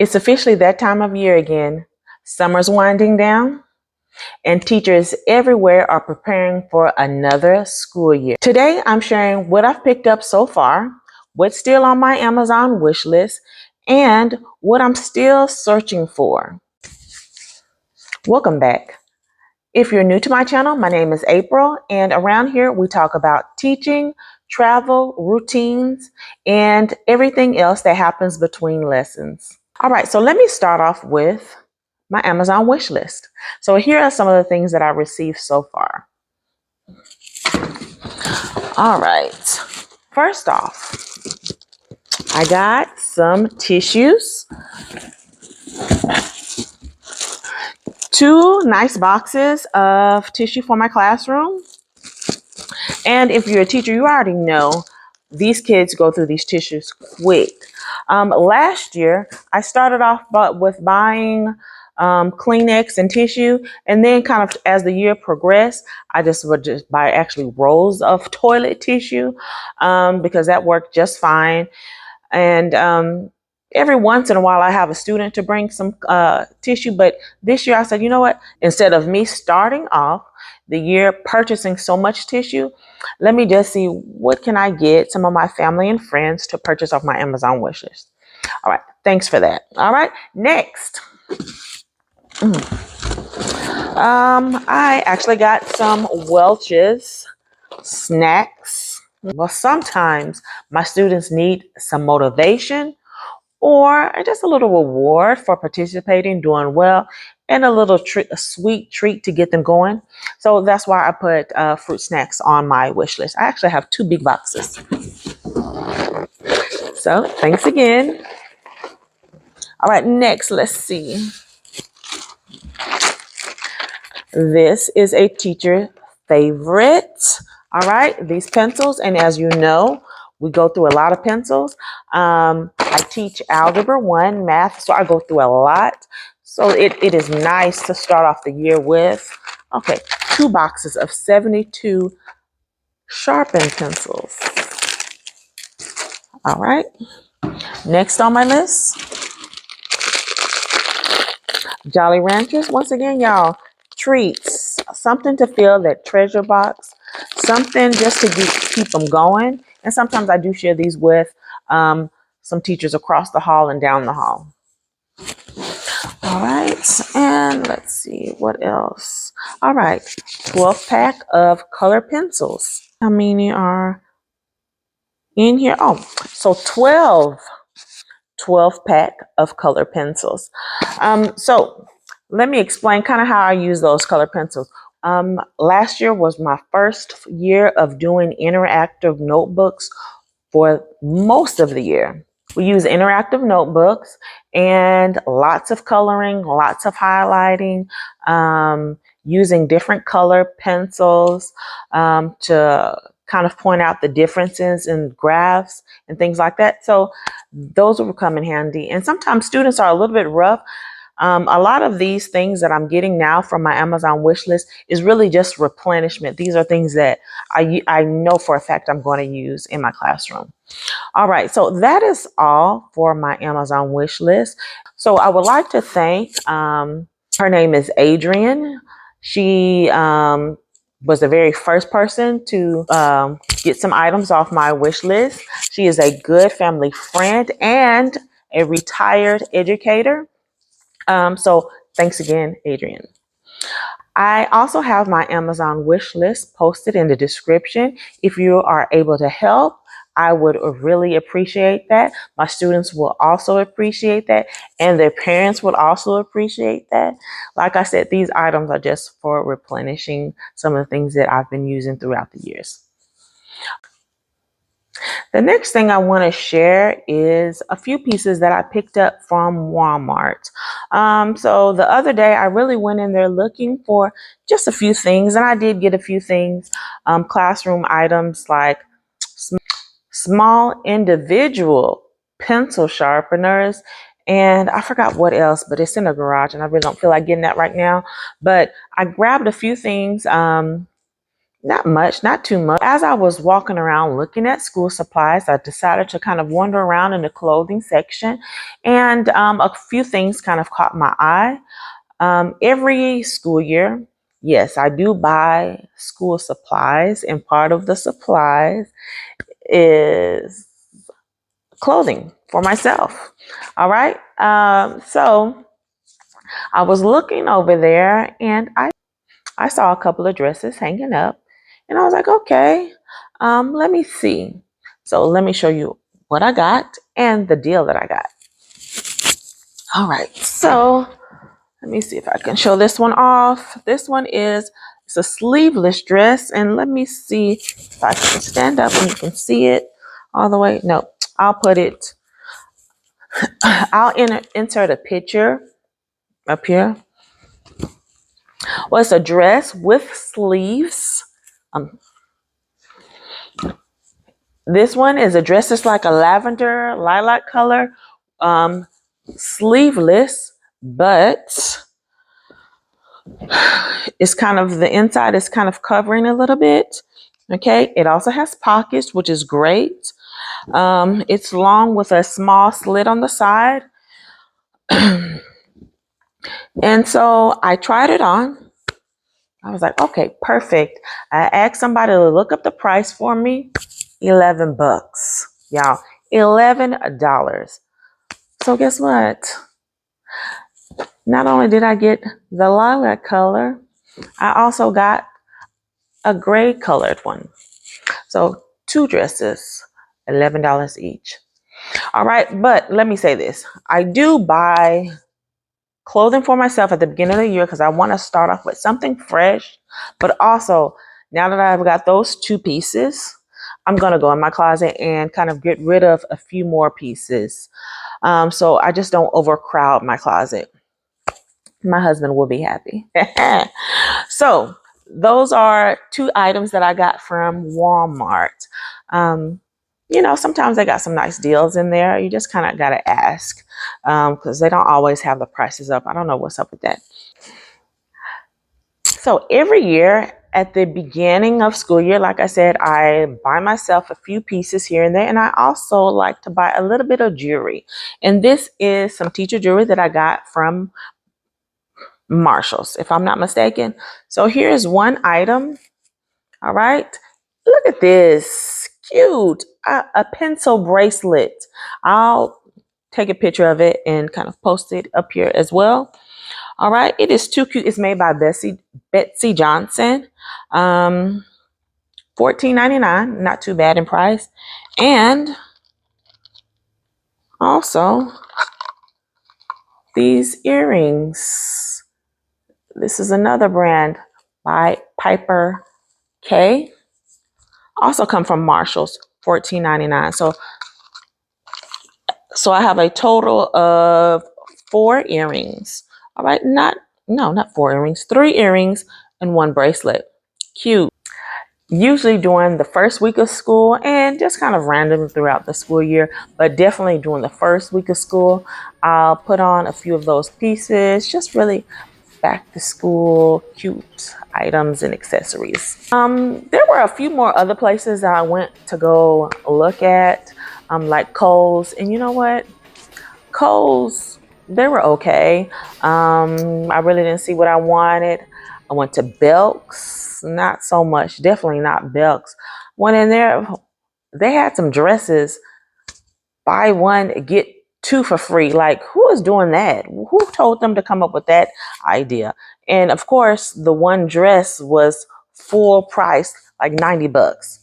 It's officially that time of year again. Summer's winding down, and teachers everywhere are preparing for another school year. Today, I'm sharing what I've picked up so far, what's still on my Amazon wish list, and what I'm still searching for. Welcome back. If you're new to my channel, my name is April, and around here we talk about teaching, travel, routines, and everything else that happens between lessons. All right, so let me start off with my Amazon wish list. So here are some of the things that I received so far. All right, first off, I got some tissues, 2 nice boxes of tissue for my classroom. And if you're a teacher, you already know these kids go through these tissues quick. Last year, I started off with buying Kleenex and tissue, and then kind of as the year progressed, I would just buy actually rolls of toilet tissue because that worked just fine. And every once in a while, I have a student to bring some tissue, but this year I said, you know what? Instead of me starting off the year purchasing so much tissue, let me just see what can I get some of my family and friends to purchase off my Amazon wish list. All right, thanks for that. All right, next. I actually got some Welch's snacks. Well, sometimes my students need some motivation or just a little reward for participating, doing well, and a little treat, a sweet treat to get them going. So that's why I put fruit snacks on my wish list. I actually have 2 big boxes. So thanks again. All right, next, let's see. This is a teacher favorite. All right, these pencils, and as you know, we go through a lot of pencils. I teach Algebra 1 math, so I go through a lot. So it is nice to start off the year with, okay, 2 boxes of 72 sharpened pencils. All right, next on my list, Jolly Ranchers. Once again, y'all, treats, something to fill that treasure box, something just to keep them going. And sometimes I do share these with some teachers across the hall and down the hall. All right, and let's see what else. All right, 12 pack of color pencils. How many are in here? Oh, so 12 pack of color pencils. So let me explain kind of how I use those color pencils. Last year was my first year of doing interactive notebooks for most of the year. We use interactive notebooks and lots of coloring, lots of highlighting, using different color pencils to kind of point out the differences in graphs and things like that. So those will come in handy. And sometimes students are a little bit rough. A lot of these things that I'm getting now from my Amazon wish list is really just replenishment. These are things that I know for a fact I'm going to use in my classroom. All right, so that is all for my Amazon wish list. So I would like to thank, her name is Adrian. She was the very first person to get some items off my wish list. She is a good family friend and a retired educator. So thanks again, Adrian. I also have my Amazon wish list posted in the description. If you are able to help, I would really appreciate that. My students will also appreciate that, and their parents would also appreciate that. Like I said, these items are just for replenishing some of the things that I've been using throughout the years. The next thing I want to share is a few pieces that I picked up from Walmart. So the other day I really went in there looking for just a few things, and I did get a few things, classroom items like small individual pencil sharpeners, and I forgot what else, but it's in the garage and I really don't feel like getting that right now. But I grabbed a few things Not much, not too much. As I was walking around looking at school supplies, I decided to kind of wander around in the clothing section, and a few things kind of caught my eye. Every school year, yes, I do buy school supplies, and part of the supplies is clothing for myself. All right. So I was looking over there, and I saw a couple of dresses hanging up, and I was like, okay, let me see. So let me show you what I got and the deal that I got. All right, so let me see if I can show this one off. This one it's a sleeveless dress, and let me see if I can stand up and you can see it all the way. No, I'll put it, I'll insert a picture up here. Well, it's a dress with sleeves. Um, This one is a dress that's like a lavender lilac color, sleeveless, but it's kind of, the inside is kind of covering a little bit. Okay, it also has pockets, which is great. It's long with a small slit on the side. And so I tried it on. I was like, okay, perfect. I asked somebody to look up the price for me. 11 bucks, y'all, $11. So guess what? Not only did I get the lilac color, I also got a gray colored one. So 2 dresses, $11 each. All right, but let me say this. I do buy clothing for myself at the beginning of the year because I want to start off with something fresh, but also now that I've got those 2 pieces, I'm going to go in my closet and kind of get rid of a few more pieces. So I just don't overcrowd my closet. My husband will be happy. So those are 2 items that I got from Walmart. Sometimes they got some nice deals in there. You just kind of got to ask because they don't always have the prices up. I don't know what's up with that. So every year at the beginning of school year, like I said, I buy myself a few pieces here and there. And I also like to buy a little bit of jewelry. And this is some teacher jewelry that I got from Marshall's, if I'm not mistaken. So here's one item. All right. Look at this. Cute. A pencil bracelet. I'll take a picture of it and kind of post it up here as well. All right. It is too cute. It's made by Betsy Johnson. $14.99. Not too bad in price. And also these earrings. This is another brand by Piper K. Also come from Marshall's, $14.99. So I have a total of 4 earrings. All right, not 4 earrings, 3 earrings and 1 bracelet. Cute. Usually during the first week of school and just kind of random throughout the school year, but definitely during the first week of school, I'll put on a few of those pieces, just really back to school cute items and accessories. There were a few more other places that I went to go look at, like Kohl's, and you know what? Kohl's, they were okay. I really didn't see what I wanted. I went to Belk's, not so much, definitely not Belk's. Went in there, they had some dresses, buy one, get 2 for free. Like, who is doing that? Who told them to come up with that idea? And of course, the one dress was full price, like 90 bucks.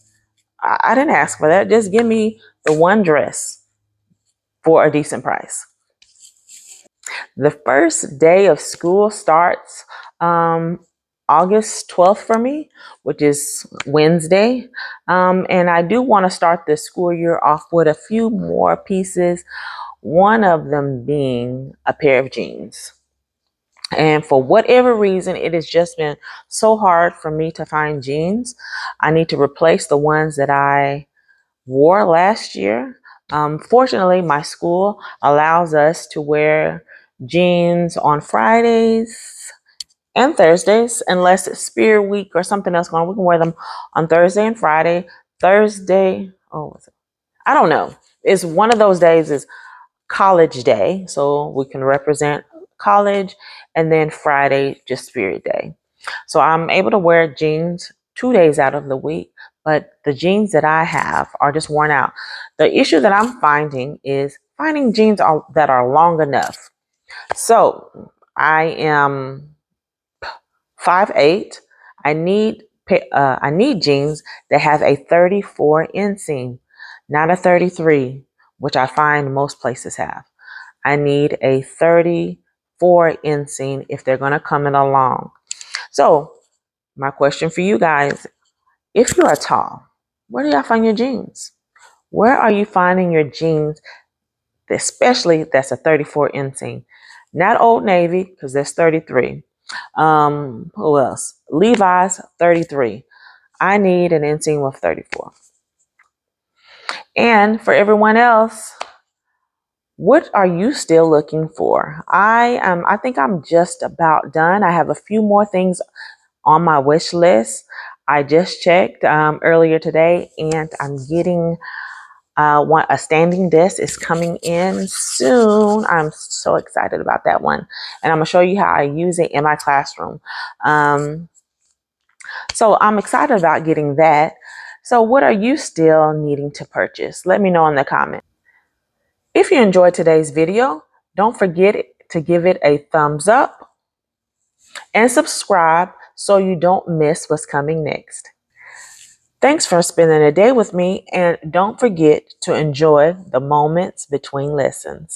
I didn't ask for that. Just give me the one dress for a decent price. The first day of school starts August 12th for me, which is Wednesday. And I do want to start the school year off with a few more pieces. One of them being a pair of jeans. And for whatever reason, it has just been so hard for me to find jeans. I need to replace the ones that I wore last year. Fortunately, my school allows us to wear jeans on Fridays and Thursdays, unless it's Spirit Week or something else going on. We can wear them on Thursday and Friday. Thursday, I don't know. It's one of those days is college day, so we can represent college, and then Friday just Spirit Day. So I'm able to wear jeans 2 days out of the week, but the jeans that I have are just worn out. The issue that I'm finding is finding jeans that are long enough. So I am 5'8". I need jeans that have a 34 inseam, not a 33, which I find most places have. I need a 34 inseam if they're going to come in along. So my question for you guys, if you are tall, where do y'all find your jeans? Where are you finding your jeans, especially that's a 34 inseam? Not Old Navy, because that's 33. Who else? Levi's 33. I need an inseam of 34. And for everyone else, what are you still looking for? I think I'm just about done. I have a few more things on my wish list. I just checked earlier today, and I'm getting a standing desk is coming in soon. I'm so excited about that one, and I'm gonna show you how I use it in my classroom. So I'm excited about getting that. So what are you still needing to purchase? Let me know in the comments. If you enjoyed today's video, don't forget to give it a thumbs up and subscribe so you don't miss what's coming next. Thanks for spending a day with me, and don't forget to enjoy the moments between lessons.